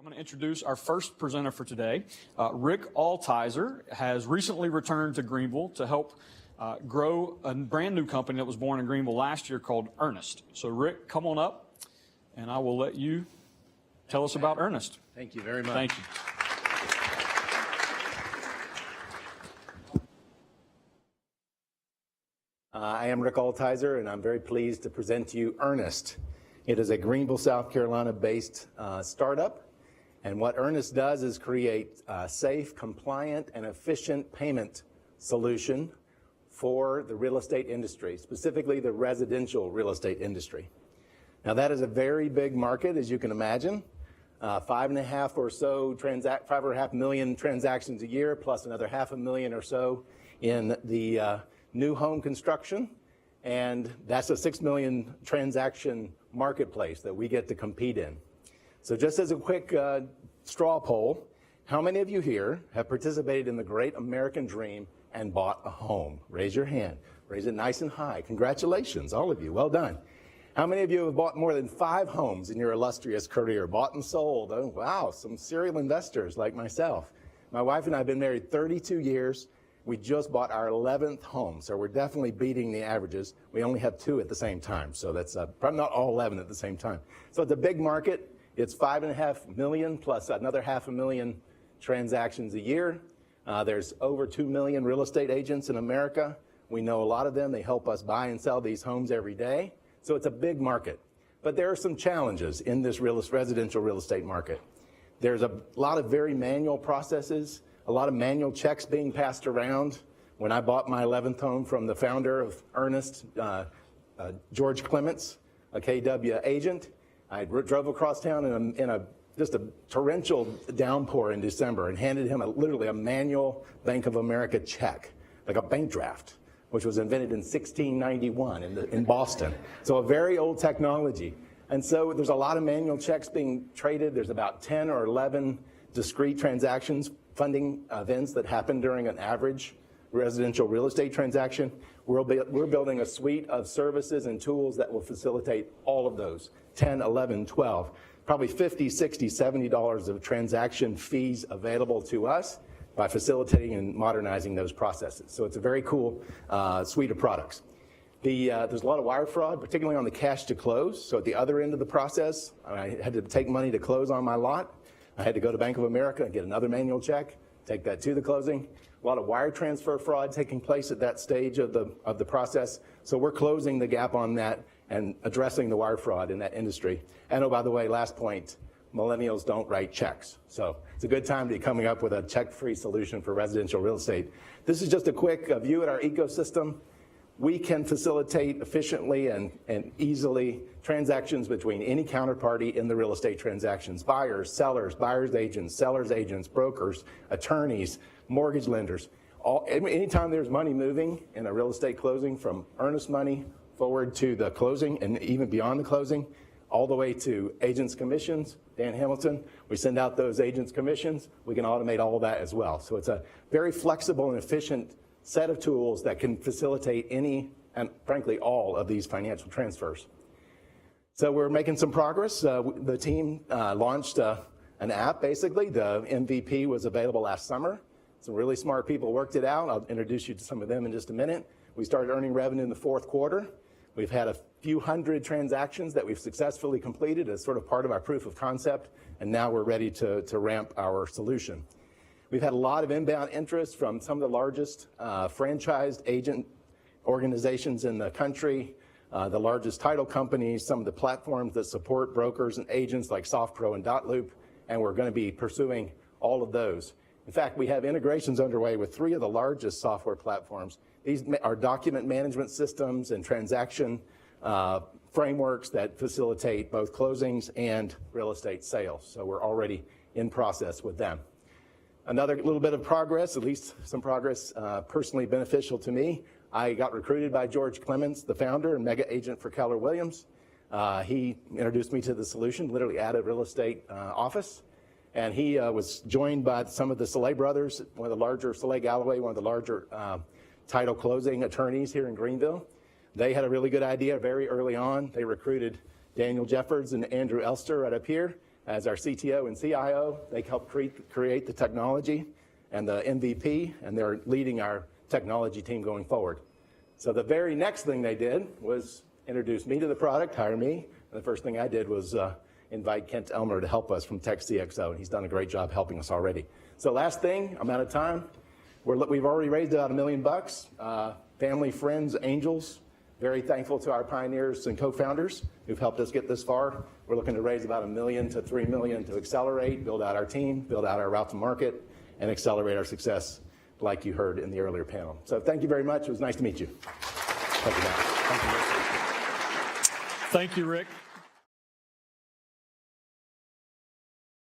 I'm going to introduce our first presenter for today. Rick Altizer has recently returned to Greenville to help grow a brand new company that was born in Greenville last year called Earnnest. So Rick, come on up, and I will let you tell us about Earnnest. Thank you very much. Thank you. I am Rick Altizer, and I'm very pleased to present to you Earnnest. It is a Greenville, South Carolina-based startup, and what Earnnest does is create a safe, compliant, and efficient payment solution for the real estate industry, specifically the residential real estate industry. Now, that is a very big market, as you can imagine. 5.5 million transactions a year, plus another 500,000 or so in the new home construction, and that's a 6 million transaction marketplace that we get to compete in. So just as a quick straw poll, how many of you here have participated in the great American dream and bought a home? Raise your hand. Raise it nice and high. Congratulations, all of you. Well done. How many of you have bought more than 5 homes in your illustrious career? Bought and sold. Oh, wow, some serial investors like myself. My wife and I have been married 32 years. We just bought our 11th home, so we're definitely beating the averages. We only have 2 at the same time, so that's probably not all 11 at the same time. So it's a big market. It's 5.5 million plus another 500,000 transactions a year. There's over 2 million real estate agents in America. We know a lot of them. They help us buy and sell these homes every day. So it's a big market. But there are some challenges in this residential real estate market. There's a lot of very manual processes, a lot of manual checks being passed around. When I bought my 11th home from the founder of Earnnest, George Clements, a KW agent, I drove across town in just a torrential downpour in December and handed him literally a manual Bank of America check, like a bank draft, which was invented in 1691 in Boston. So a very old technology. And so there's a lot of manual checks being traded. There's about 10 or 11 discrete transactions, funding events that happen during an average residential real estate transaction. We're building a suite of services and tools that will facilitate all of those, 10, 11, 12, probably $50, $60, $70 of transaction fees available to us by facilitating and modernizing those processes. So it's a very cool suite of products. There's a lot of wire fraud, particularly on the cash to close. So at the other end of the process, I had to take money to close on my lot. I had to go to Bank of America and get another manual check, take that to the closing. A lot of wire transfer fraud taking place at that stage of the process. So we're closing the gap on that and addressing the wire fraud in that industry. And oh, by the way, last point, millennials don't write checks. So it's a good time to be coming up with a check-free solution for residential real estate. This is just a quick view at our ecosystem. We can facilitate efficiently and easily transactions between any counterparty in the real estate transactions. Buyers, sellers, buyers agents, sellers agents, brokers, attorneys, mortgage lenders. Anytime there's money moving in a real estate closing, from earnest money forward to the closing and even beyond the closing, all the way to agents' commissions, Dan Hamilton, we send out those agents' commissions. We can automate all of that as well. So it's a very flexible and efficient set of tools that can facilitate any and frankly all of these financial transfers. So we're making some progress. The team launched an app basically. The MVP was available last summer. Some really smart people worked it out. I'll introduce you to some of them in just a minute. We started earning revenue in the 4th quarter. We've had a few hundred transactions that we've successfully completed as sort of part of our proof of concept, and now we're ready to ramp our solution. We've had a lot of inbound interest from some of the largest franchised agent organizations in the country, the largest title companies, some of the platforms that support brokers and agents like SoftPro and Dotloop, and we're going to be pursuing all of those. In fact, we have integrations underway with 3 of the largest software platforms. These are document management systems and transaction frameworks that facilitate both closings and real estate sales. So we're already in process with them. Another little bit of progress, at least some progress personally beneficial to me. I got recruited by George Clements, the founder and mega agent for Keller Williams. He introduced me to the solution, literally at a real estate office. And he was joined by some of the Soleil brothers, one of the larger, Soleil Galloway, one of the larger title closing attorneys here in Greenville. They had a really good idea very early on. They recruited Daniel Jeffords and Andrew Elster right up here. as our CTO and CIO. They helped create the technology and the MVP, and they're leading our technology team going forward. So the very next thing they did was introduce me to the product, hire me, and the first thing I did was invite Kent Elmer to help us from Tech CXO, and he's done a great job helping us already. So last thing, I'm out of time. We've already raised about $1 million. Family, friends, angels, very thankful to our pioneers and co-founders who've helped us get this far. We're looking to raise about $1 million to $3 million to accelerate, build out our team, build out our route to market, and accelerate our success like you heard in the earlier panel. So thank you very much. It was nice to meet you. Thank you, Matt. Thank you, Rick.